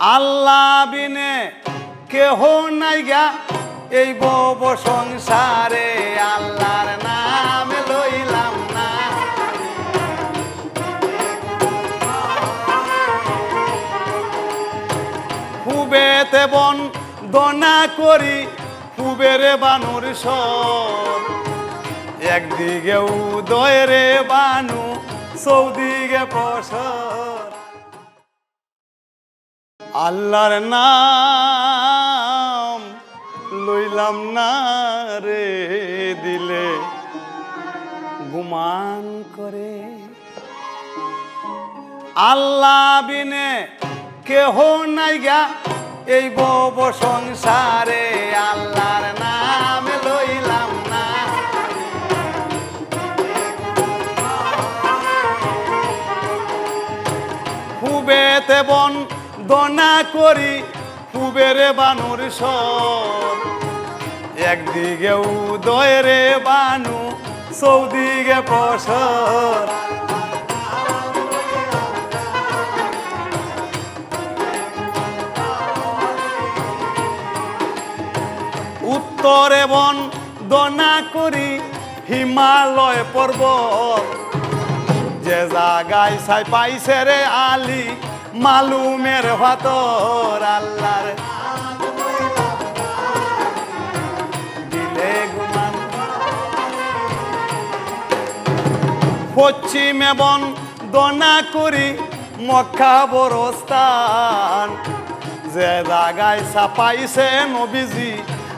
আল্লাহ বিনে কেহ নাই গা এই ভব সংসারে, আল্লাহর নাম লইলাম না। খুবেতে বন দনা করি কুবের বানুর সর, একদিকে উদয় রে বানু চৌদিকে প্রসর। আল্লাহর নাম লইলাম না রে দিলে গুমান করে। আল্লাহ বিনে কেহ নাই গা এই ভব সংসারে, আল্লাহর নাম লইলাম না। খুবেতে বন দনা করি কুবের বানুর সর, একদিকে উদয় রে বানু চৌদিকে প্রসর। উত্তরে বন দনা করি হিমালয় পর্বত, যে জাগায় ছাই পাইছে রে আলী মালুমের ভাতর। আল্লাহর দিলে গুমান। পশ্চিমে বন দনা করি মক্কা বরস্তান, যে জাগায় ছাপাইছে নবীজি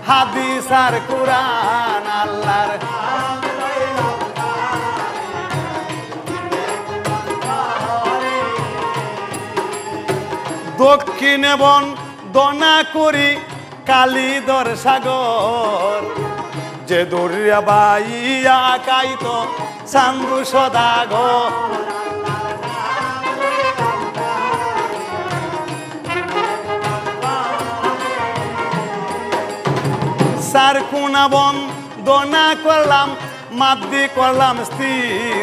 হাদিস আর কুরআন। আল্লাহর দক্ষিণে বন দনা করি কালিদর সাগর, যে দরিয়া বাইয়া কাইত চান্দু সদাগর। চার কোনা বন দনা করলাম মাদ্দি করলাম স্থির,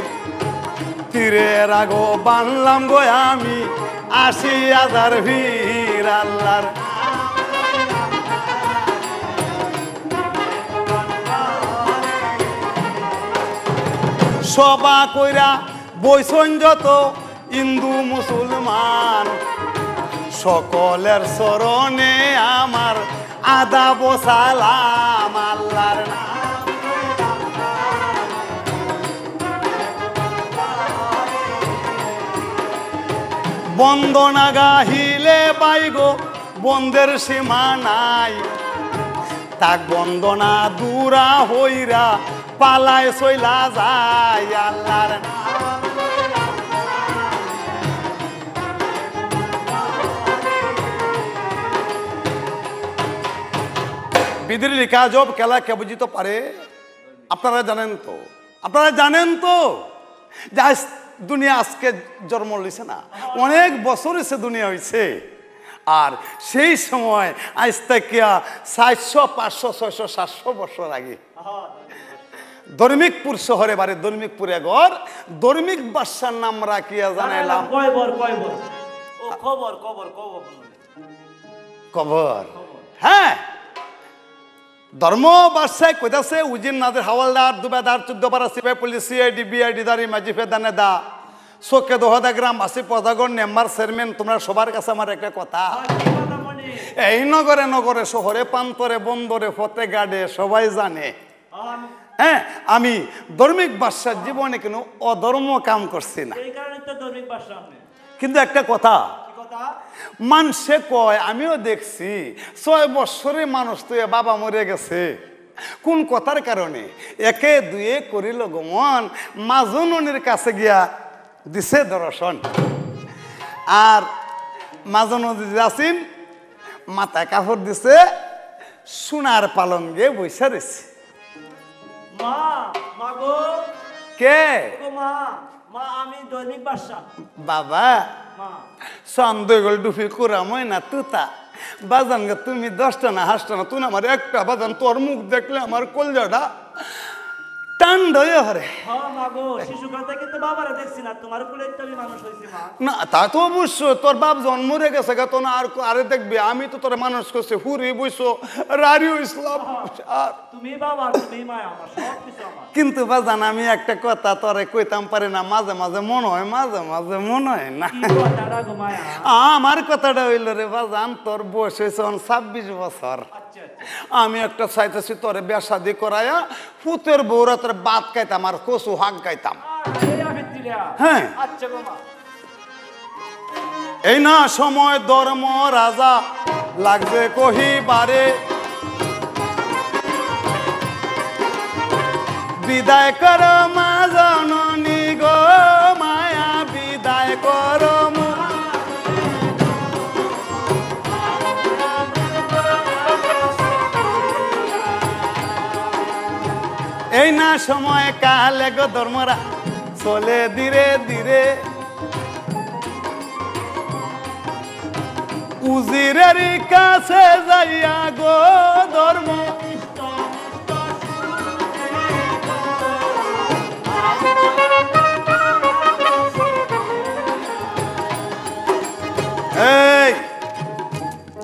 তীরের আগো বানলাম গো আমি ৮০,০০০ ভিড়। আল্লাহর সবা কইরা বৈষণ যত হিন্দু মুসলমান, সকলের চরণে আমার আদাব সালাম। আল্লাহর বন্দনা গাহিলে বাইগো বন্দের সীমা নাই, তাক বন্দনা দূরা হইরা পালায় চইলা যায়। আল্লাহর বিধির লিখা জব কেলা কে বুঝিত পারে। আপনারা জানেন তো, আপনারা জানেন তো যে দুনিয়া আজকে জন্ম লইছে না, অনেক বছর এসে দুনিয়া হয়েছে। আর সেই সময় আজ থেকে ৪০০, ৫০০, ৬০০, ৭০০ বছর আগে ধর্মিকপুর শহরে বাড়ি, ধর্মিকপুরে ঘর, ধর্মিক বাদশার নাম রাখিয়া জানাইলাম কবর। হ্যাঁ, ধর্ম বাদশায় কইতাছে উজির নাদের হাওয়ালদার দুবেদার ১৪ পারা সিপাই পুলিশ সিআইডি বিআইডি দারি মাজিফে দানে দা চোখে ১০০০ গ্রাম ৮০ পদাগর মেম্বার চেয়ারম্যান, তোমরা সবার কাছে আমার একটা কথা। এই নগরে নগরে শহরে প্রান্তরে বন্দরে ফতে গাড়ে সবাই জানে, হ্যাঁ, আমি ধর্মিক বাদশার জীবনে কোনো অধর্ম কাম করছি না। কিন্তু একটা কথা মানুষে কয়, আমিও দেখছি ৬ বছরে মানুষ তো বাবা মরে গেছে। কোন কথার কারণে? একে দুয়ে করিল গমন, মাজননির কাছে গিয়া দিছে দর্শন। আর মাজননি যাচ্ছেন মাথায় কাপড় দিছে, সোনার পালঙ্গে বৈশা রয়েছে। কে? বাবা সন্দেগল ডুফি কুরামই না তুতা বাজান গে, তুমি ১০টা না ৮টা না, তুমি আমার একটা বাজান, তোর মুখ দেখলে আমার কলজাটা টান্ড হয়ে হরে না তা তো অবশ্য তোর বাপ জন্ম রে গেছে গা তো না আর আরে দেখবি আমি তো তোর মানুষ করছি হুরি বইছো রারিও ইসলাম আর তুমি বাবা তুমি মা আমার সব কিছু আমার কিন্তু বাজান আমি একটা কথা তোরে কইতাম পারি না মাঝে মাঝে মনে হয় মাঝে মাঝে মনে হয় না কি কথাটা গো মায়া আমার কথাটা হইল রে বাজান তোর বয়স হয়েছে 26 বছর আমি একটা চাইতেছি তোরে বিয়া শাদি করায়া ফুতের বউরা তোর বাদ খাইতাম আর কচু হাঁক খাইতাম হ্যাঁ আচ্ছা গো মা এই না সময় ধর্ম রাজা লাগছে কহিবারে বিদায় কর মা জননী গো মায়া বিদায় কর এই না সময় কালে গো ধর্মরা চলে ধীরে ধীরে উজিরের কাছে যাইয়া গো ধর্ম এই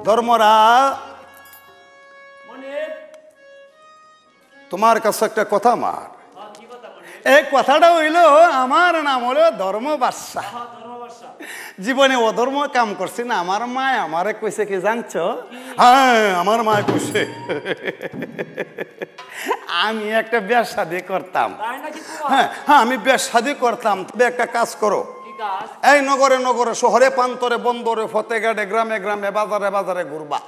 ধর্মরা তোমার কাছে একটা কথা মার এই কথাটা হইল আমার নাম হলো ধর্ম বাদশা জীবনে অধর্ম কাম করছি না আমার মা আমারে কইছে কি জানছো হ্যাঁ আমার মা কইছে আমি একটা বিয়া শাদি করতাম হ্যাঁ হ্যাঁ আমি বিয়া শাদি করতাম তবে একটা কাজ করো এই নগরে নগরে শহরে প্রান্তরে বন্দরে ফতেঘাটে গ্রামে গ্রামে বাজারে বাজারে ঘুরবা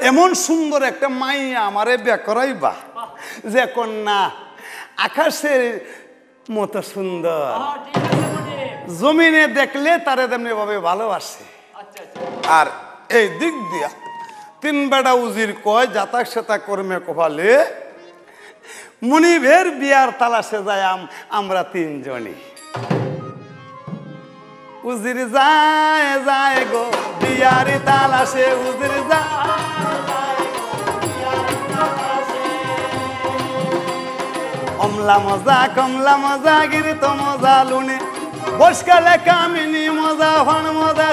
এমন সুন্দর একটা মাইয়া আমারে বিয়া করাইবা যে কন্যা আকাশের মতো সুন্দর জমিনে দেখলে তারে তেমনি ভাবে ভালোবাসে আর এই দিক দিয়া 3 বেড়া উজির কয় যাতাক সেতা কর্মে কপালে মনিবের বিয়ার তালাশে যায় আমরা 3 জনই উজির যায় যায় গো বিয়ার তালাশে উজির যায় অমলা মজা গিরি তো মজা লুনে বসকালে কামিনী মজা ফান মজা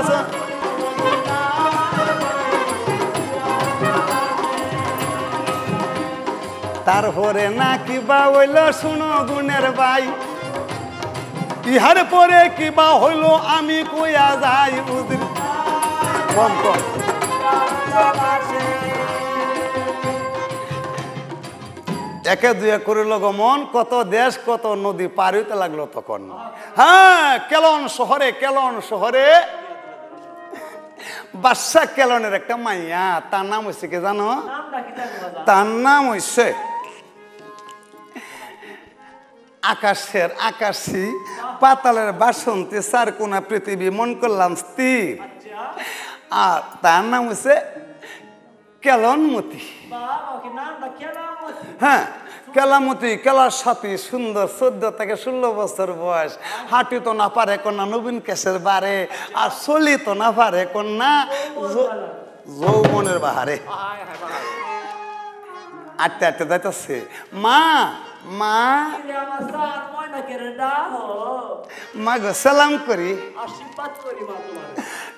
তারপরে না কিবা হইল শুনো গুণের ভাই ইহার পরে কিবা হইল আমি কইয়া যাই উদির কম কম একে দুয়ে করিল গমন কত দেশ কত নদী পার হইতে লাগলো তখন হ্যাঁ কেলন শহরে বাদশা কেলনের একটা মাইয়া তার নাম হয়েছে কি জানো তার নাম হয়েছে আকাশের আকাশী পাতালের বাসন্তী চার কোনা পৃথিবী মন করলাম স্থির আর তার নাম হচ্ছে কেলনমতি হ্যাঁ কেলামতি কেলার সাথী সুন্দর 14 থেকে 16 বছর বয়স হাঁটি তো না পারে কন্যা নবীন কেশের বারে আর চলি তো না পারে কন্যা যৌবনের বাহারে আটতে আটতে যাইতেছে মা মা মা গো সালাম করি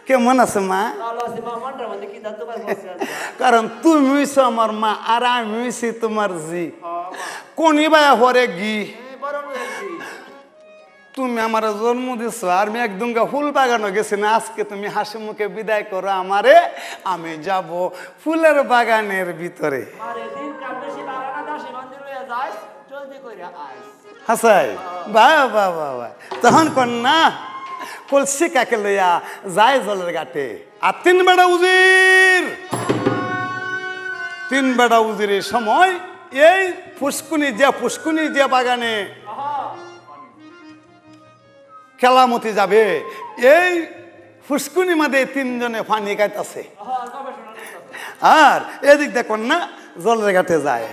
কেমন আছে মা কারণ তুমি হইছো আমার মা আর আমি হইছি তোমার জি কোনি বায়া হরে গি তুমি আমার জন্ম দিছো আর আমি একদম ফুল বাগানো গেছি না আজকে তুমি হাসি মুখে বিদায় করো আমারে আমি যাব ফুলের বাগানের ভিতরে হাসাই বাহ বাহ বাহ বাহ তখন কন্যা কলসি কাকে লইয়া যায় জলের ঘাটে আর 3 বেড়া উজিরের সময় এই পুষ্কুনি যে বাগানে কেলামতি যাবে এই ফুসকুনি মাঝে 3 জনে পানি খাইতেছে আর এদিক দেখুন না জলের ঘাটে যায়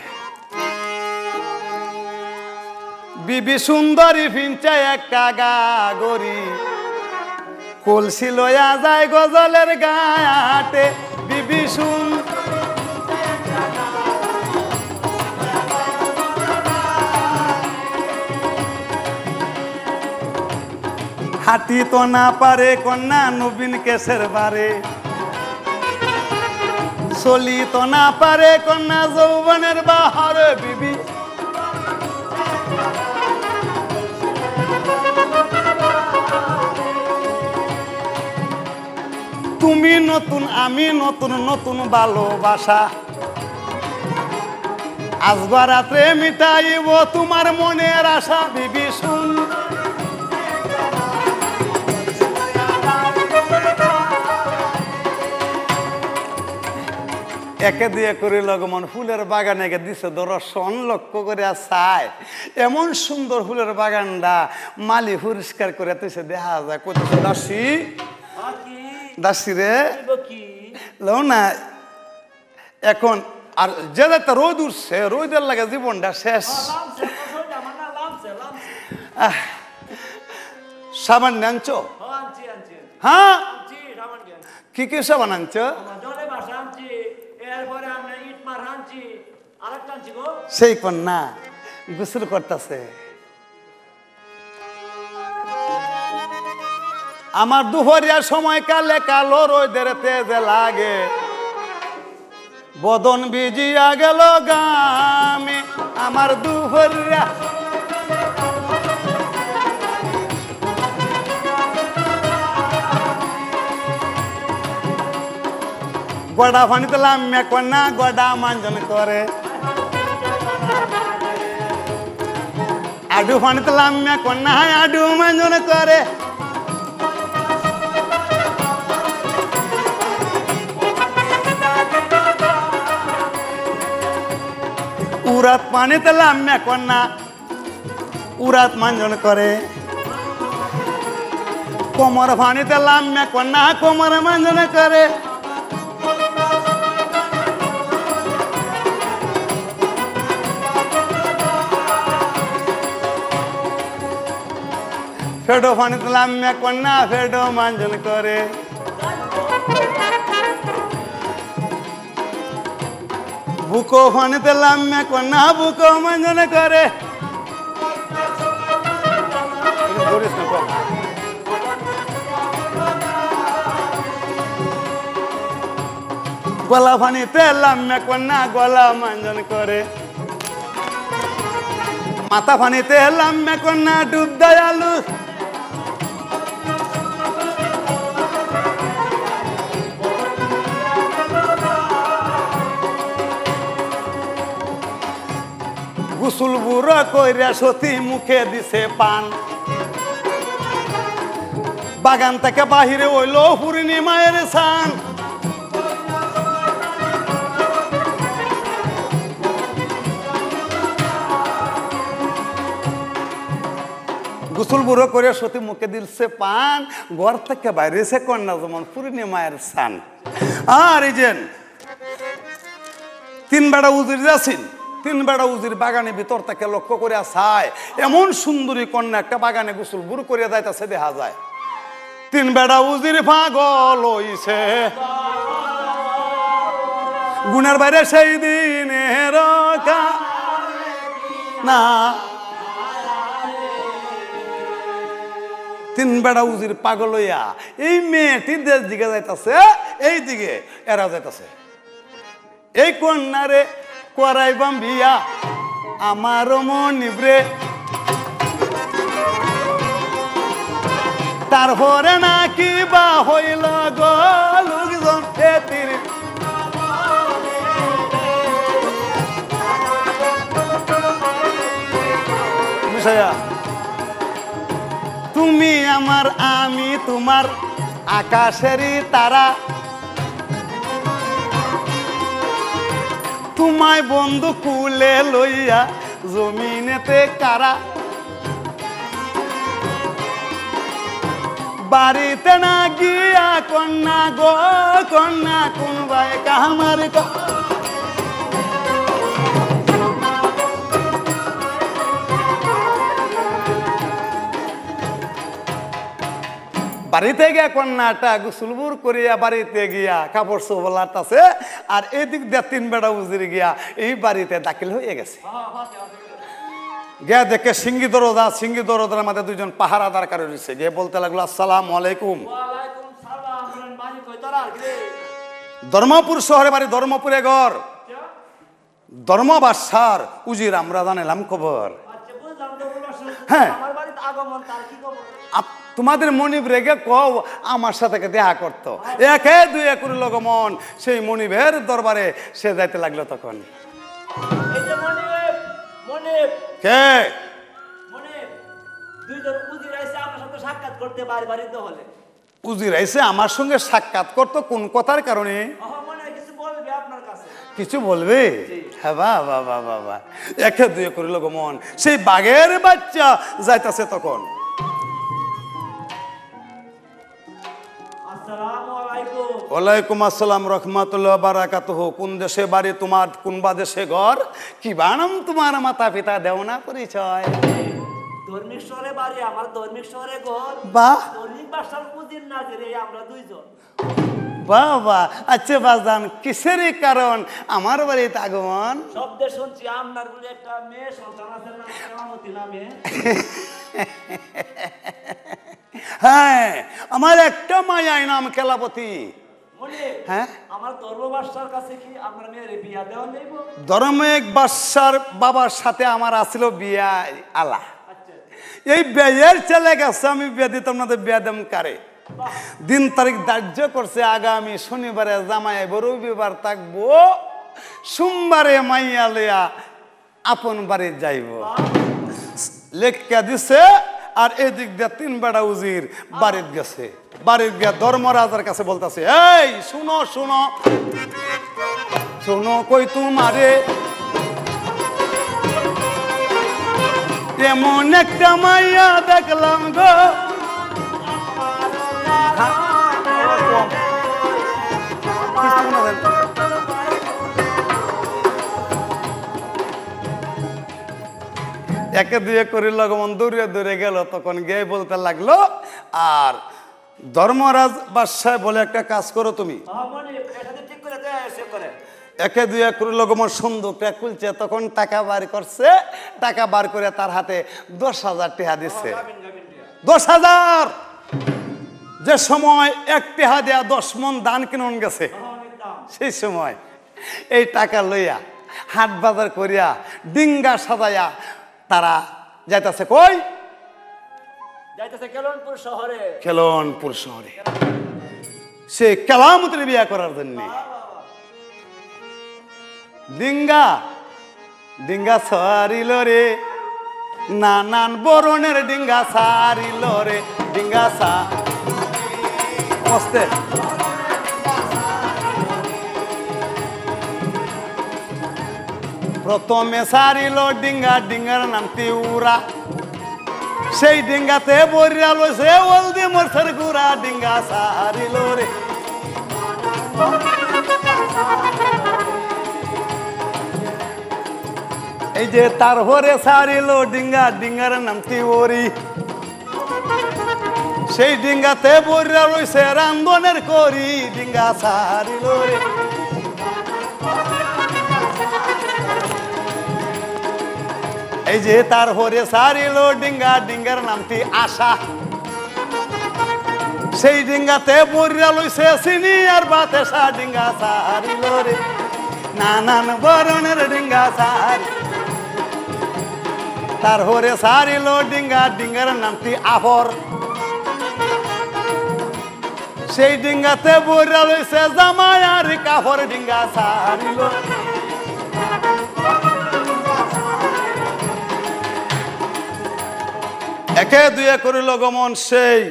বিবি সুন্দরী ফিনচা একটা গাগরি কলসি লয়া যায় গজলের ঘাটে বিবি হাঁটি তো না পারে কন্যা নবীন কেশের বারে, চলি তো না পারে কন্যা যৌবনের বাহারে বিবি। তুমি নতুন আমি নতুন, নতুন ভালোবাসা আজবা রাত্রে মিটাইব তোমার মনের আশা বিবি শুন। একে দিয়ে করে লগমন ফুলের বাগানে দিছে দর্শন লক্ষ্য করে চায় এমন সুন্দর ফুলের বাগানটা মালি পরিষ্কার করে তুইছে দেখা যায় কোথাও দাসী দাসী রে লো না এখন আর যে যাতে রোদ উঠছে রোদের লাগে জীবনটা শেষ। সাবান আনছো? হ্যাঁ কি কি সাবান আনছো? সেই কন্যা গোসল করতেছে। আমার দুপুরিয়া সময় কালে কালো রোদের তেজে লাগে, বদন ভিজিয়া গেল গামে আমার দুপুরিয়া। গড়া পানিতে লাম্যা কন্যা গড়া মাঞ্জন করে, আডু পানিতে লাম্যা কন্যা আডু মাঞ্জন করে। উরাত পানিতে লাম্যা কন্যা উরাত মাঞ্জন করে, কোমর পানিতে লাম্যা কন্যা কোমর মাঞ্জন করে। ফেডো পানিতে লাম্যা কন্যা ফেডো মাঞ্জন করে, বুকো পানিতে লাম্যা কন্যা বুকো মাঞ্জন করে। গলা পানিতে লাম্যা কন্যা গলা মাঞ্জন করে, মাথা পানিতে লাম্যা কন্যা ডুব দয়ালু। গোসল বুড়ো কইরা সতী মুখে দিছে পান, বাগান থেকে বাহিরে হইল পূর্ণিমায়ের ছান। গোসল বুড়ো করে সতী মুখে দিলছে পান, ঘর থেকে বাইরেছে কন্যা যেমন পূর্ণিমায়ের ছান। আর এই যে তিন বেড়া উজির যাচ্ছেন, তিন বেড়া উজির বাগানের ভিতর থেকে লক্ষ্য করে আসায় এমন সুন্দরী কন্যা একটা বাগানে গোসল বুড়ো করে যাইতেছে দেখা যায়। তিন বেড়া উজির পাগল হইছে গুণের বাইরে সেই দিনের না। তিন বেড়া উজির পাগল হইয়া এই মেয়েটি দেশ দিকে যাইতেছে, এই দিকে এরা যাইতেছে। এই কন্যারে করাইবাম বিয়া আমার মন নিবরে, তারপরে নাকি বা হইল গো লোকজন এতির। তুমি আমার আমি তোমার আকাশেরই তারা, তোমায় বন্ধু কুলে লইয়া জমিনেতে কারা। বাড়িতে না গিয়া কন্যা গো কন্যা কোন ভাই কামার। বাড়িতে গিয়া কন্যাটা গোসলবুর করিয়া বাড়িতে গিয়া কাপড় চোপড়াতাছে, আর এদিক দিয়ে তিন বেড়া উজির গিয়া এই বাড়িতে দাখিল হয়ে গেছে। গে দেখে সিঙ্গি দরদার মাঝে দুইজন পাহারাদার কারো রয়েছে, গিয়ে বলতে লাগলো আসসালামু আলাইকুম। ওয়ালাইকুম সালাম বলেন মানি কই তোরা আর কি ধর্মপুর শহরে বাড়ি, ধর্মপুরে ঘর, ধর্ম বাদশার উজির আমরা জানালাম খবর। আচ্ছা বুঝলাম তো বলছো হ্যাঁ। আমার বাড়িতে আগমন তার কি খবর? তোমাদের মনিব রেগে কও আমার সাথে দেখা করতো, একে দুই করে লগমন সেই মনিবের দরবারে সে যাইতে লাগলো। তখন এই যে মনে কে দুইজন উজির আইছে আমার সাথে সাক্ষাৎ করতে বাড়িতে হলে। উজির আইছে আমার সঙ্গে সাক্ষাৎ করতো কোন কথার কারণে? মনে কিছু বলবে আপনার কাছে? কিছু বলবে? হ্যাঁ, বাবা বাবা বাবা, একে দুই করে লগমন সেই বাঘের বাচ্চা যাইতাছে। তখন আসসালামু আলাইকুম। ওয়ালাইকুম আসসালাম রহমাতুল্লাহ বারাকাতুহু। কোন দেশে বাড়ি তোমার, কোন বা দেশে ঘর, কি বানাম তোমার মাতা পিতা, দেও না পরিচয়? ধর্মিক শহরে বাড়ি আমার, ধর্মিক শহরে ঘর। বাহ, ধর্মিক বাসার উজির নাজির এই আমরা দুইজন। বাবা আচ্ছা বাজান, কিসের কারণ আমার বাড়িতে আগমন? শব্দে শুনছি আপনার বলে একটা মেয়ে সন্তান আছে না, কেমতি নামে। হ্যাঁ, আমার একটা মায়াই নাম কেলাপতি। মনে হ্যাঁ, আমার ধর্মবাসার কাছে কি আপনার মেয়ের বিয়া দেওয়া নেব? ধর্মেক বাদশার বাবার সাথে আমার আসছিল বিয়া আলা। আচ্ছা এই বিয়ের ছেলে গেছে, আমি বিয়ে দিতাম না, তো বিয়া দেম কারে? দিন তারিখ ধার্য করছে, আগামী শনিবারে জামাই আইব, রবিবার থাকবো, সোমবারে মাইয়া লইয়া আপন বাড়ি যাইব লেখা দিছে। আর এদিক দিয়ে 3 বেড়া উজির বাড়িতে গেছে। বাড়িতে গিয়ে ধর্মরাজার কাছে বলতেছে, এই শুনো শুনো শুনো, কই তোমারে এমন একটা মাইয়া দেখলাম গো। একে দুয়ে করে লগমন দৌড়ে দৌড়ে গেল। তখন গিয়ে বলতে লাগলো, আর ধর্মরাজ বাদশাহ বলে একটা কাজ করো তুমি। মনে এটাতে ঠিক করে দেয় সে করে। একে দুয়ে করে লগমন সুন্দরটা খুলছে। তখন টাকা বার করছে, টাকা বার করে তার হাতে 10,000 টাকা দিচ্ছে। 10,000, যে সময় 1 টাকা দেয়া 10 মণ ধান কিনুন গেছে, সেই সময় এই টাকা লইয়া হাট বাজার করিয়া ডিঙ্গা সাজাইয়া তারা যাইতেছে কই? যাইতেছে কেলনপুর শহরে। কেলনপুর শহরে সে কেলামতের বিয়া করার জন্য। ডিঙ্গা ডিঙ্গা সারিল রে, নানান বরণের ডিঙ্গা সারিল রে, ডিঙ্গা সা মস্তে। প্রথমে সারিল ডিঙ্গা, ডিঙ্গার নাম তিউরা, সেই ডিঙ্গাতে বরিয়া লইছে ওলদি মরসের গুড়া, ডিঙ্গা সারিল রে। এই যে তার হরে সারিল ডিঙ্গা, ডিঙ্গার নাম তিওরি, সেই ডিঙ্গাতে বরিয়া লইছে রান্ধনের করি, ডিঙ্গা সারিল রে। এই যে তার হরে সারিল ডিঙ্গা, ডিঙ্গার নামটি আশা, সেই ডিঙ্গাতে বরিয়া লইছে চিনি আর বাতেসা, ডিঙ্গা সারিল রে। নানান বরণের ডিঙ্গা সারি, তার হরে সারিল ডিঙ্গা, ডিঙ্গার নামটি আহর, সেই ডিঙ্গাতে বরিয়া লইছে জামাই আর কাপড়, ডিঙ্গা সারিল। একে দুয়ে করিল গমন, সেই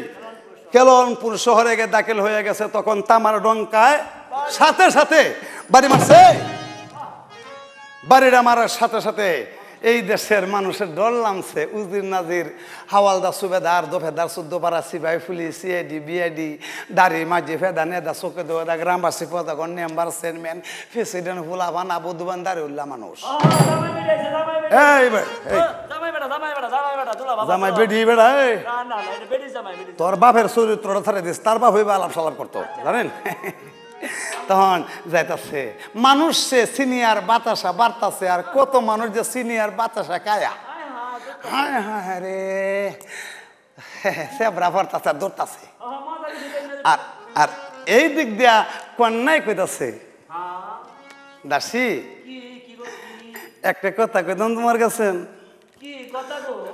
কেলনপুর শহরে গিয়ে দাখিল হয়ে গেছে। তখন তামার ডঙ্কায় সাথে সাথে বাড়ি মারছে। বাড়িটা মারার সাথে সাথে এই দেশের মানুষের ডর নামছে। উজির নাজির, হাওয়ালদার, সুবেদার, দফেদার, 14 পারা সিপাহি, পুলিশ, সিআইডি, বিআইডি, দাড়ি মাঝি, ফেদা, নেদা, চোখে দোদা, গ্রামবাসী, প্রধান, মেম্বার, চেয়ারম্যান, প্রেসিডেন্ট, ফুলাবান, আবুদুবান, দাঁড়িউল্লাহ মানুষ। জামাই বেডি বেড়া, তোর বাপের চরিত্রটা ছাড়ে দিস, তার বাপ হইবে আলাপ সালাপ করতো, জানেন? তখন যাইতাছে মানুষ, সে সিনিয়র বাতাসা বাড়তাছে, আর কত মানুষ যে সিনিয়র বাতাসা কায়া। হায় হায় রে সে বরাবর তাছে দৌড়তাছে আর আর এই দিক দিয়া কন্যাই কইতাছে দাসী একটা কথা কইতাম তোমার কাছে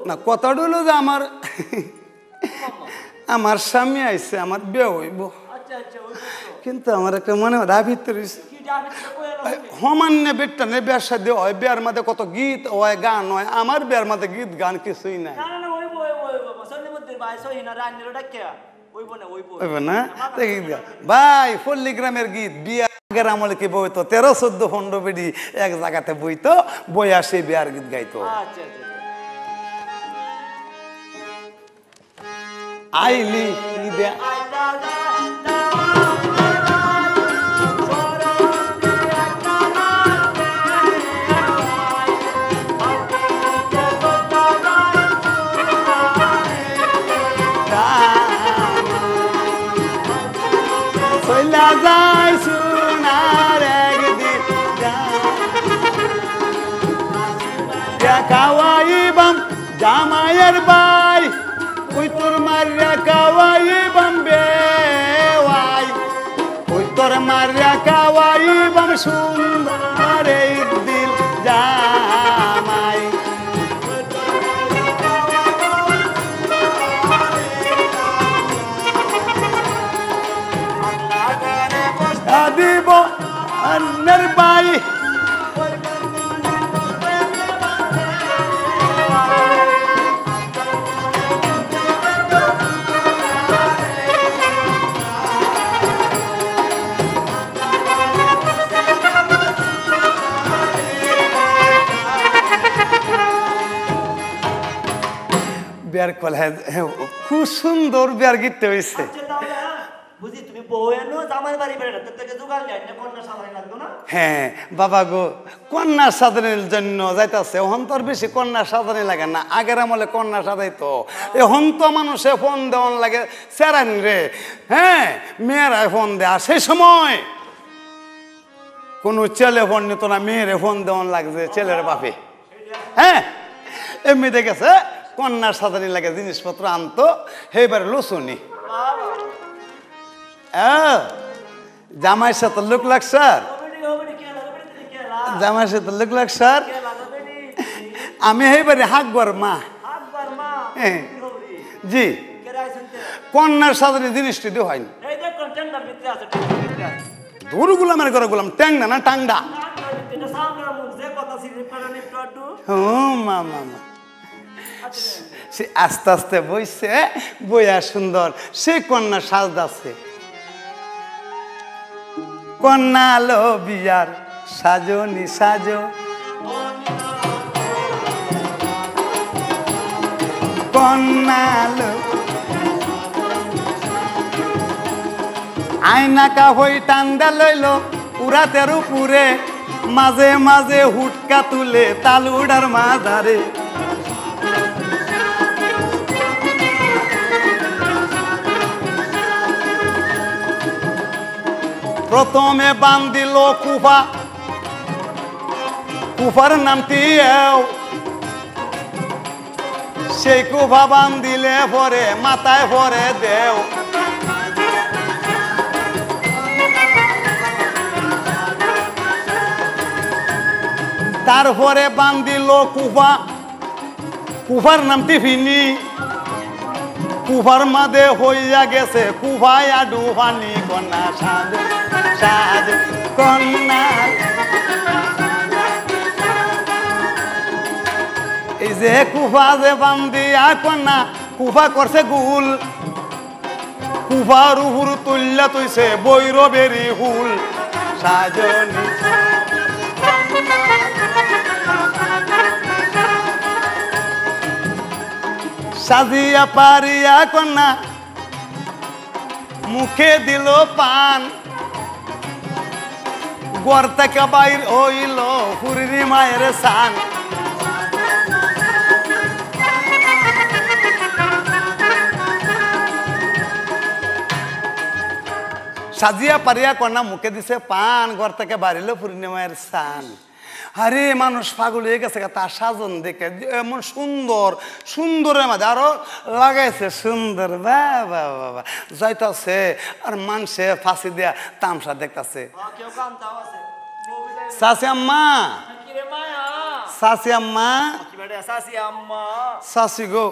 না কথাটা হলো যে আমার স্বামী আইছে আমার বিয়ে হইব কিন্তু আমার একটা মনে হয় দাবিত রয়েছে সমান্য বেটটা নেই বিয়ার সাথে হয় বিয়ার মধ্যে কত গীত হয় গান হয় আমার বিয়ার মধ্যে গীত গান কিছুই নাই না ভাই পল্লীগ্রামের গীত বিয়া আগের আমলে কি বইতো 13, 14, 15 বেডি এক জায়গাতে বইতো বইয়া সেই বিয়ার গীত গাইতো আইলি যায় সোনার একদিন কাওয়াইবাম জামাইয়ের বাই ওই তোর মারিয়া কাওয়াইবাম বেওয়াই ওই তোর মারিয়া কাওয়াইবাম সুন্দর একদিন জামাই দিব অন্যের বাই বিয়ার কলে খুব সুন্দর বিয়ার গীত হয়েছে হ্যাঁ বাবা গো কন্যা সাধনের জন্য যাইতেছে এখন তো বেশি কন্যা সাধনে লাগে না আগের আমলে কন্যা সাজাইতো এখন তো মানুষে ফোন দেওয়ান লাগে চেরান রে হ্যাঁ মেয়েরা ফোন দেয় আর সেই সময় কোনো ছেলে ফোন নিত না মেয়েরে ফোন দেওয়ান লাগছে ছেলের বাপে হ্যাঁ এমনি দেখেছে কন্যা সাধনে লাগে জিনিসপত্র আনতো সেইবার লুচুনি জামাইয়ের সাথে লোক লাগ স্যার জামাইয়ের সাথে লোক লাগ স্যার আমি এইবারে হাকবর মা জি কন্যার সাধনে জিনিসটি দিয়ে হয়নি দূর গুলামের ঘরে গুলাম ট্যাং না টাংডা মা মা মা সে আস্তে আস্তে বইছে বইয়া সুন্দর সে কন্যা সাজদাছে কন্যা লো বিয়ার সাজনি সাজো কন্যা লো আইনাকা হই টান্দা লইল উড়াতের উপরে মাঝে মাঝে হুটকা তুলে তালুডার মাঝারে প্রথমে বান্দিল কুফা কুফার নামটি সেই কুফা বান্দিলে পরে মাথায় পরে দেও তারপরে বান্দিল কুফা কুফার নামটি ফিনি কুফার মাঝে হইয়া গেছে কুফায় ডুবানি কন্যা সাজ সাজ কন্যা এই যে কুফা যে বান্দিয়া কন্যা কুফা করছে গুল কুফার উপর তুল্লা তুইছে বৈরবেরি হুল সাজনি সাজিয়া পারিয়া কন্যা মুখে দিল পান গড় থেকে বাইর হইল পুরী মায়ের সান সাজিয়া পারিয়া কন্যা মুখে দিছে পান গড় থেকে বাড়িল পুরী মায়ের সান আরে মানুষ পাগল হয়ে গেছে তার সাজন দেখে এমন সুন্দর সুন্দরের মাঝে আরো লাগাইছে সুন্দর বাবা বাবা যাইতাছে আর মানুষে ফাঁসি দিয়া তামসা দেখতাছে কেউ কান্তাও আছে সাসি আম্মা কিরে মায়া সাসি আম্মা কি বেটা সাসি আম্মা সাসি গো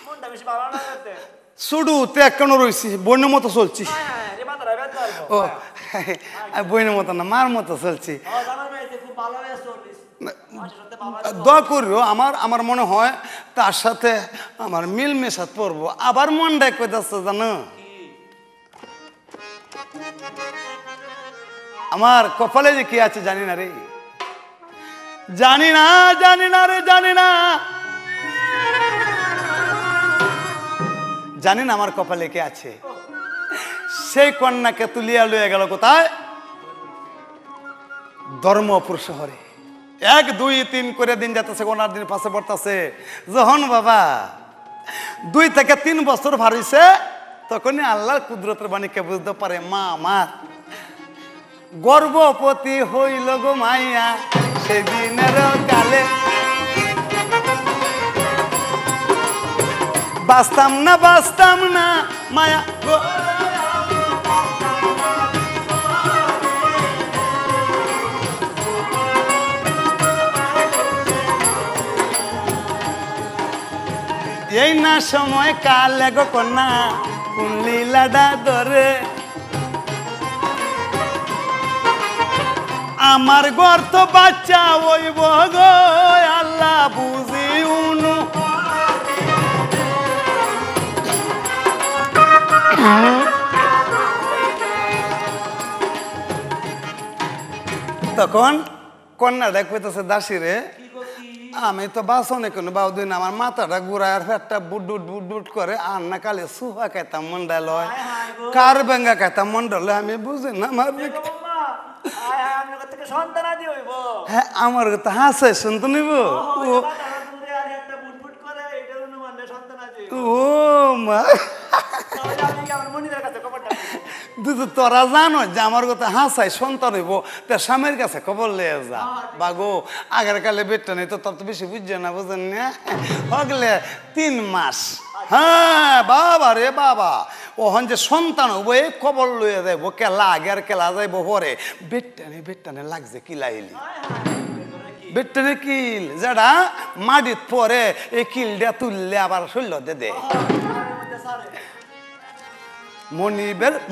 মনটা বেশি ভালো না করতে শুধু ত্যাগ কেন রয়েছি বইনের মতো চলছি রে মাথাটা ব্যথা ও বইনের মতো না মার মতো চলছি জানা যাইতে খুব ভালো হয়ে চলিস মানুষের সাথে ভালো দোয়া করিও আমার মনে হয় তার সাথে আমার মিল মেশাত পড়বো আবার মনটাই কইতাছে জানো আমার কপালে যে কি আছে জানি না রে জানি না রে জানি না আমার কপালে কে আছে সেই কন্যাকে তুলিয়া লইয়া গেল কোথায় ধর্মপুর শহরে 1 2 3 করে দিন যাচ্ছে ওনার দিন পাশে পড়তেছে যখন বাবা 2 থেকে 3 বছর ভার হইছে তখনই আল্লাহর কুদরতের বাণীকে বুঝতে পারে মা আমার গর্ভবতী হইল গো মাইয়া সেদিনের কালে বাঁচতাম না মায়া গো এই না সময় কালে গো কন্যা কুনলি লাডা ধরে আমার ঘর তো বাচ্চা হইব গো আল্লাহ বুঝি উনু তখন কন্যাটা কইতেছে দাসী রে আমি তো বাসনে কোনো বাউদিন আমার মাথাটা ঘুরায় আর ফেটটা বুট করে আর না কালে সুহা খাইতাম মন্ডল হয় কার বেঙ্গা খাইতাম মন্ডল আমি বুঝি না আমার হ্যাঁ আমার তো হাসে শুনতে নিব ও মা তোরা জানো যে আমার কথা হাসাই সন্তান হইব তার স্বামীর কাছে খবর লিয়ে যা বাগো আগের কালে বেটটা নেই তো তোর তো বেশি বুঝছে না বুঝেন না হগলে 3 মাস হ্যাঁ বাবা রে বাবা ওহন যে সন্তান হইব এই খবর লইয়া যাইব কেলা আগে আর কেলা যাইব পরে বেটটানে লাগছে কিলাইলি বেটটানে কিল যেটা মাটিত পরে এই কিলটা তুললে আবার শৈল্য দে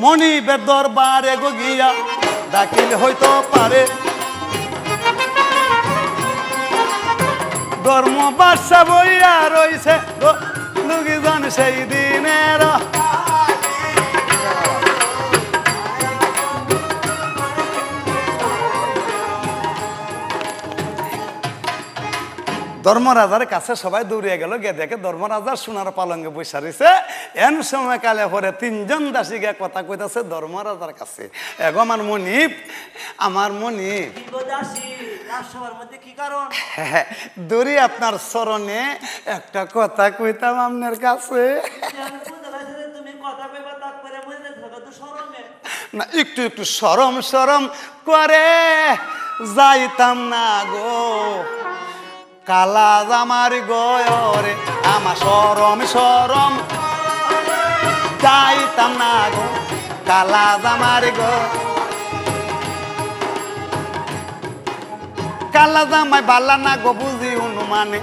মনিবের দরবারে গো গিয়া ডাকিলে হইতো পারে ধর্ম বাদশা বইয়া রইছে লোকজন সেই দিনের ধর্মরাজার কাছে সবাই দৌড়িয়ে গেল গিয়ে দেখে ধর্মরাজার সোনার পালঙ্গে বসে রয়েছে এন সময় কালে পরে 3 জন দাসী গিয়ে কথা কইতাছে ধর্মরাজার কাছে এগো আমার মনিব দৌড়ি আপনার চরণে একটা কথা কইতাম আপনার কাছে না একটু শরম করে যাইতাম না গো কালা জামার গয়রে আমার সরম যাইতাম না গো কালা জামার গো কালা জামাই বালা না গো বুঝি অনুমানে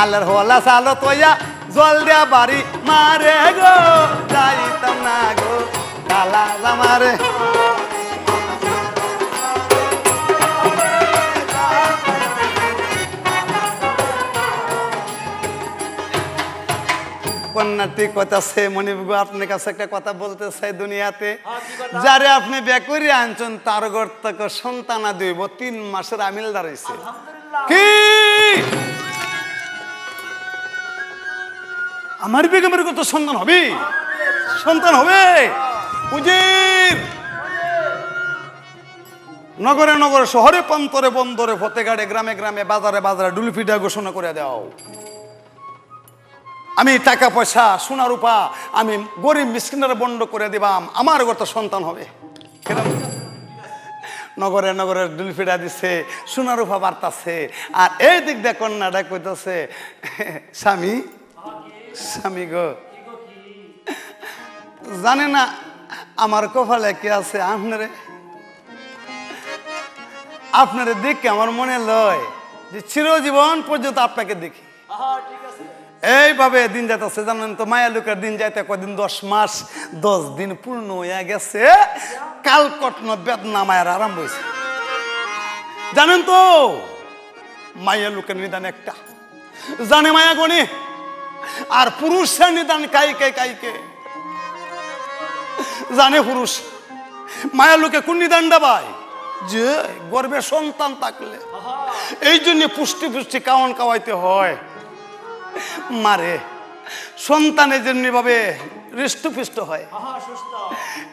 আলের হলা সালো তোয়া জল দিয়া বাড়ি মারে গো যাইতাম না গো কালা জামারে কন্যাটি কথা সে মনিবগো আপনার কাছে একটা কথা বলতে চাই দুনিয়াতে যারে আপনি বিয়ে করে আনছেন তার ঘর থেকে সন্তান দিব 3 মাসের আমিল দাঁড়াইছে কি আমার বেগমের কত সন্তান হবে উজির নগরে শহরে প্রান্তরে বন্দরে ফতেগাড়ে গ্রামে বাজারে ডুলফিডা ঘোষণা করে দাও আমি টাকা পয়সা সোনা রূপা আমি গরিব মিসকিনের বন্ড করে দিবাম আমার গত সন্তান হবে নগরে নগরে ডুলফিটা দিছে, সোনার রূপা বার্তাছে। আর এই দিক দিয়ে কন্যাটা কইতাছে, স্বামী স্বামী গো, জানে না আমার কপালে কি আছে? আপনারে দেখে আমার মনে লয় যে চিরজীবন পর্যন্ত আপনাকে দেখি। এইভাবে দিন যাইতেছে, জানেন তো মায়া লোকের দিন যাইতে কদিন 10 মাস 10 দিন পূর্ণ হয়ে গেছে, কাল কটন বেদনা মায়ের আরম্ভ হয়েছে। জানেন তো মায়া লোকের নিদান একটা, জানে মায়া গণি, আর পুরুষের নিদান কাইকে কাইকে জানে পুরুষ। মায়া লোকে কোন নিদানটা ভাই? যে গর্ভে সন্তান থাকলে এই জন্য পুষ্টি পুষ্টি কাওয়ান খাওয়াইতে হয়। মারে সন্তানের জন্য ভাবে হৃষ্টপুষ্ট হয়,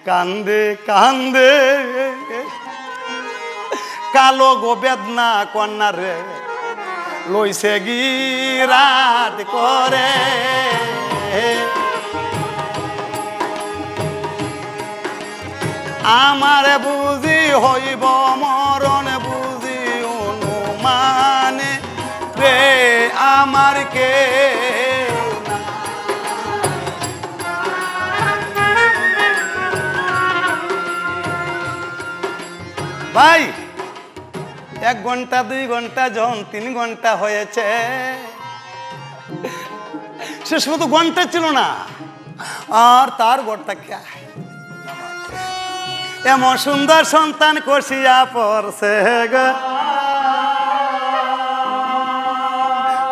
কান্দে কান্দে কালো গো বেদনা কন্যা রে, লইছে গিরাত করে। আমার বুঝি হইব মরণ, বুঝি অনুমানে রে আমার কে। ভাই 1 ঘন্টা 2 ঘন্টা যখন 3 ঘন্টা হয়েছে, সে শুধু ঘন্টা ছিল না, আর তার ঘরটা কে এমন সুন্দর সন্তান কষিয়া পড়ছে গো,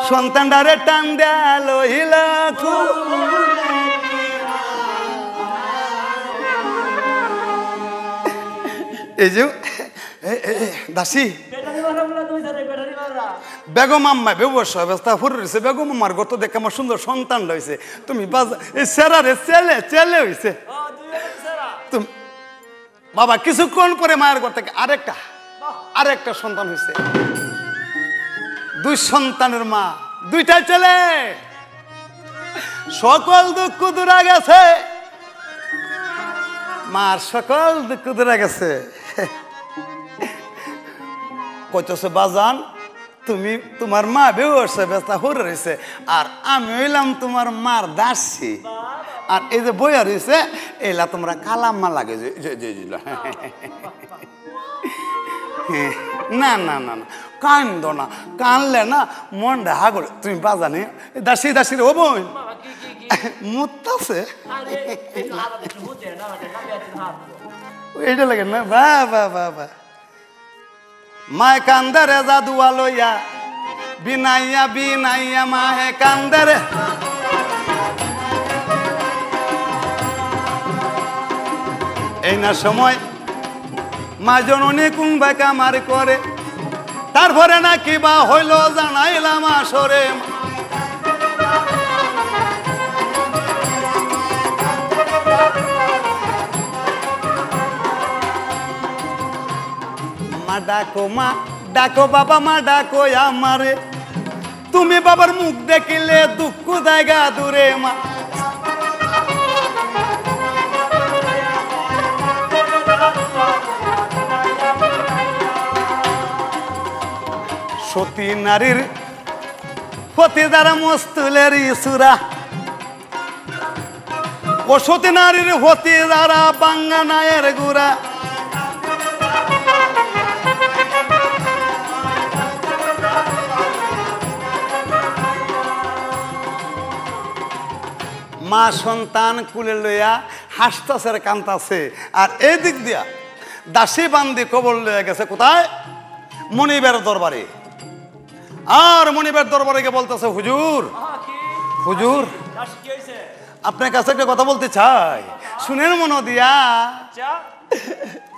সন্তানটারে টান দেয়া লইল এই যে দাসী বেগম আম্মা ব্যবসা ব্যবস্থা ফুরেছে, বেগম আম্মার গত দেখে আমার সুন্দর সন্তান রয়েছে, তুমি সেরারে ছেলে ছেলে হয়েছে তুমি বাবা। কিছুক্ষণ পরে মায়ের ঘর থেকে আরেকটা সন্তান হয়েছে। 2 সন্তানের মা, 2টা ছেলে, সকল দুঃখ দূরে গেছে, মার সকল দুঃখ দূরে গেছে। কইতেছে বাজান তুমি, তোমার মা ব্যবসা ব্যবস্থা হরে রয়েছে, আর আমি হইলাম তোমার মার দাসী, আর এই যে বইয়া রয়েছে এলা তোমরা কালাম্মা লাগে। না না না না কান্দ না, কানলে না মনটা হাগল। তুমি বাজানে দাসী দাসীর ও বোন মুতাছে এইটা লাগে না। বা বা বা বা মায় কান্দারে জাদুয়া লইয়া বিনাইয়া বিনাইয়া মাহে কান্দারে। এই না সময় মা জননী কুম্বা কামার করে, তারপরে নাকি বা হইল জানাইলাম আসরে। মা ডাকো বাবা, মা ডাকো আমারে, তুমি বাবার মুখ দেখিলে দুঃখ জায়গা দূরে। মা সতী নারীর পতি দ্বারা মস্তুলের ইসুরা, ও সতী নারীর পতি দ্বারা বাঙ্গা নায়ের গুড়া। মা সন্তান কুলে লইয়া হাসতাছে কান্তাছে, আর এই দিক দিয়া দাসী বান্দি কবর লইয়া গেছে কোথায়? মনিবের দরবারে। আর মনিবের দরবারে গিয়ে বলতেছে হুজুর হুজুর আপনার কাছে একটা কথা বলতে চাই, শুনেন মনো দিয়া।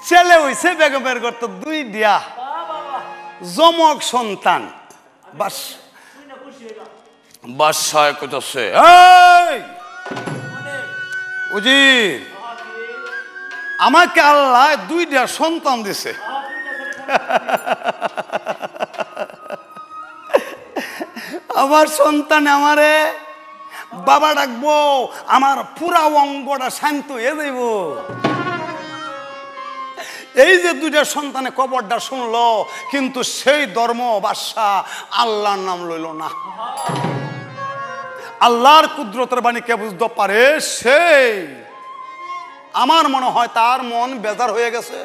ছেলে হইছে বেগমের ঘর তো 2 দিয়া জমক সন্তান। বাস বাসায় কইতাছে উজির আমাকে আল্লাহ 2টা সন্তান দিছে, আমার সন্তান আমারে বাবা ডাকবো, আমার পুরা অঙ্গটা শান্ত হয়ে যাইব। এই যে দুইটা সন্তানে কবরটা শুনলো, কিন্তু সেই ধর্ম বাদশা আল্লাহর নাম লইল না। আল্লাহর কুদরতের বাণী কে বুঝতে পারে, সেই আমার মনে হয় তার মন বেজার হয়ে গেছে।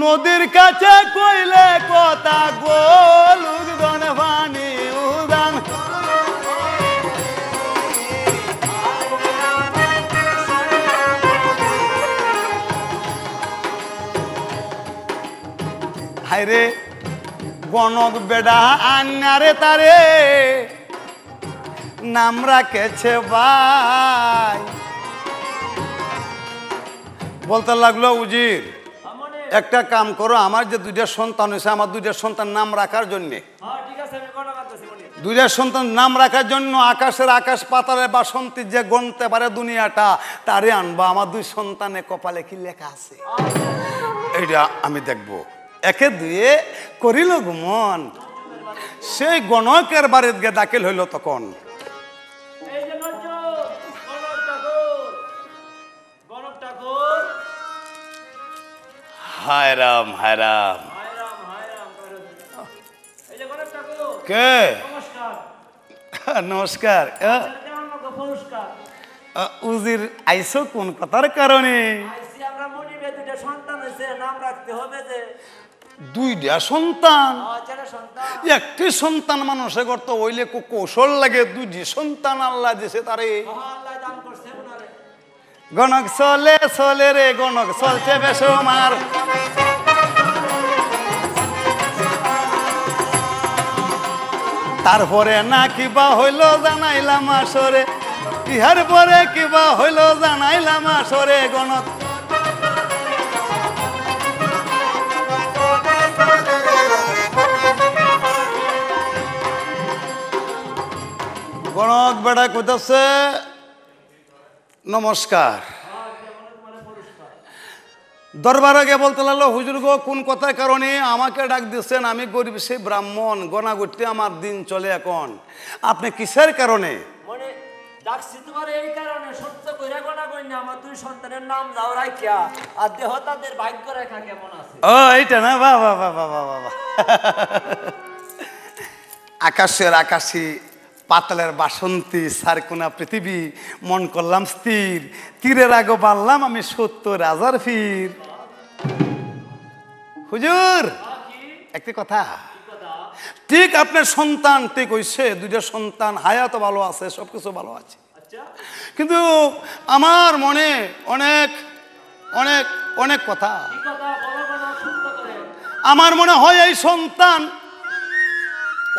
নদীর কাছে কইলে কথা গোলুক দনে পানি উদান, হায়রে গণক বেডা আন্নারে তারে নাম রাখেছে ভাই। বলতে লাগলো, উজির একটা কাম করো, আমার যে দুইটা সন্তান হয়েছে, আমার দুইটা সন্তান নাম রাখার জন্যে, দুইটা সন্তান নাম রাখার জন্য আকাশের আকাশ পাতালে বাসন্তী যে গণতে পারে দুনিয়াটা, তারে আনবা। আমার দুই সন্তানে কপালে কি লেখা আছে এইটা আমি দেখবো। একে দুয়ে করিল গুমন, সেই গণকের বাড়িতে গিয়ে দাখিল হইল। তখন হায় রাম, হায় রাম, কে নমস্কার। উজির আইসো কোন কথার কারণে? দুইটা সন্তান, একটি সন্তান মানুষে করতে হইলে কৌশল লাগে, দুইটি সন্তান আল্লাহ দিছে তারে। গণক চলে চলে রে গণক চলছে বেসমার, তারপরে না কিবা হইল জানাইলাম আসরে, ইহার পরে কিবা হইল জানাইলাম আসরে। গণক গণক বেড়া কইতাছে, নমস্কার। দরবারে গিয়ে বলতে লাগলো, হুজুর গো, কোন কথার কারণে আমাকে ডাক দিচ্ছেন? আমি গরিব সেই ব্রাহ্মণ, গনা করতে আমার দিন চলে, এখন আপনি কিসের কারণে? ও এইটা না, বাবা বাবা বাবা। আকাশের আকাশী পাতালের বাসন্তী সারকোনা পৃথিবী, মন করলাম স্থির, তীরের আগে বাড়লাম আমি ৭০,০০০ ফির। হুজুর একটি কথা, ঠিক আপনার সন্তান ঠিক হইছে, দুইটা সন্তান হায়াত ভালো আছে, সবকিছু ভালো আছে, কিন্তু আমার মনে অনেক অনেক অনেক কথা। আমার মনে হয় এই সন্তান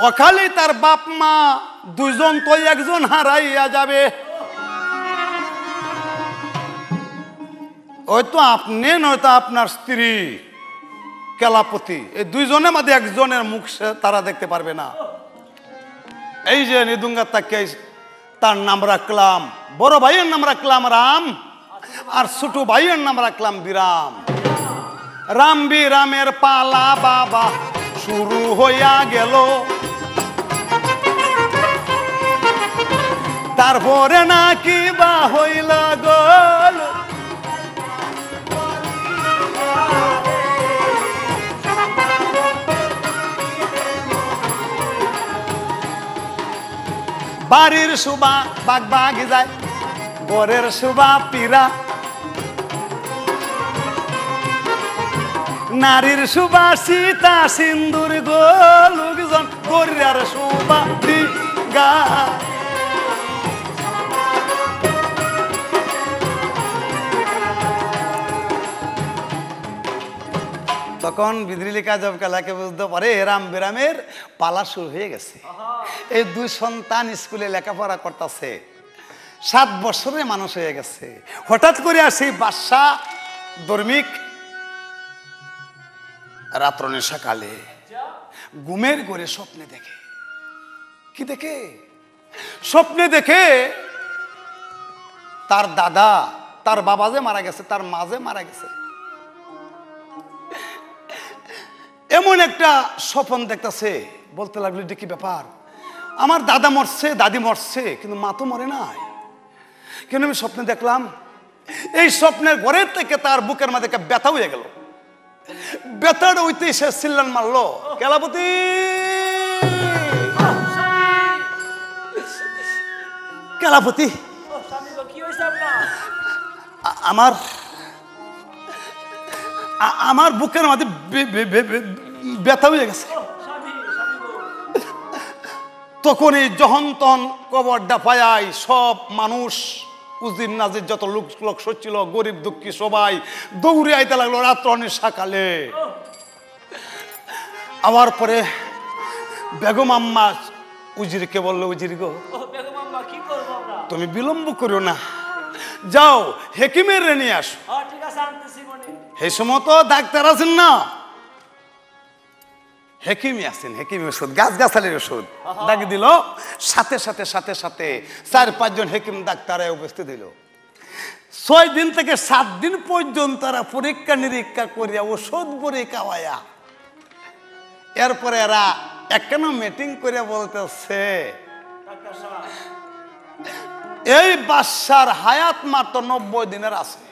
অকালে তার বাপ মা দুইজন তো একজন হারাইয়া যাবে। হয়তো আপনি নয়তো আপনার স্ত্রী কেলাপতি, এই দুইজনের মধ্যে একজনের মুখ তারা দেখতে পারবে না। এই যে নিদুঙ্গার তাকে তার নাম রাখলাম, বড় ভাইয়ের নাম রাখলাম রাম, আর ছোট ভাইয়ের নাম রাখলাম বিরাম। রাম বিরামের পালা বাবা শুরু হইয়া গেল, তারপরে নাকি বা হইল গোল। বাড়ির সুবা বাগ বাগি যায়, বরের সুবা পীরা, নারীর সুবা সীতা সিন্দুর গোলুকজন, গরিয়ার সুবা দিগা। তখন বিদ্রিলিকা জব কালাকে বুঝতে পারে রাম বিরামের পালা শুরু হয়ে গেছে। এই দুই সন্তান স্কুলে লেখাপড়া করতেছে, 7 বছরের মানুষ হয়ে গেছে। হঠাৎ করে আসি বাদশা ধর্মিক রাত্রনে সকালে ঘুমের ঘরে স্বপ্নে দেখে। কি দেখে? স্বপ্নে দেখে তার দাদা, তার বাবা যে মারা গেছে, তার মা যে মারা গেছে। এমন একটা স্বপ্ন দেখতেছে, বলতে লাগলো এটা কি ব্যাপার? আমার দাদা মরছে, দাদি মরছে, কিন্তু মা তো মরে নাই, কেন আমি স্বপ্নে দেখলাম? এই স্বপ্নের ঘরের থেকে তার বুকের মধ্যে একটা ব্যথা হয়ে গেল। ব্যথাটা হইতে সে চিল্লান মারলো, কেলাপতি কেলাপতি আমার আমার বুকের মধ্যে ব্যথা হয়ে গেছে। তখন এই যখন তখন কবরটা পায় সব মানুষ, উজির নাজির যত লোক ছিল, গরিব দুঃখী সবাই দৌড়ে আইতে লাগলো রাত্র অনেক সকালে। আবার পরে বেগম আম্মা উজিরকে বললো, উজির গো তুমি বিলম্ব করো না, যাও হেকিমের রে নিয়ে আসো। এই সময় তো ডাক্তার আছেন না, হেকিমি আছেন, হেকিমি ওষুধ, গাছগাছালির ওষুধ ডাকি দিল। সাথে সাথে 4-5 জন হেকিম ডাক্তার উপস্থিত দিল। 6 দিন থেকে 7 দিন পর্যন্ত তারা পরীক্ষা নিরীক্ষা করিয়া ওষুধ বড়ি খাওয়ায়া, এরপরে এরা একখানা মিটিং করে বলতেছে এই বাদশার হায়াত মাত্র 90 দিনের আছে।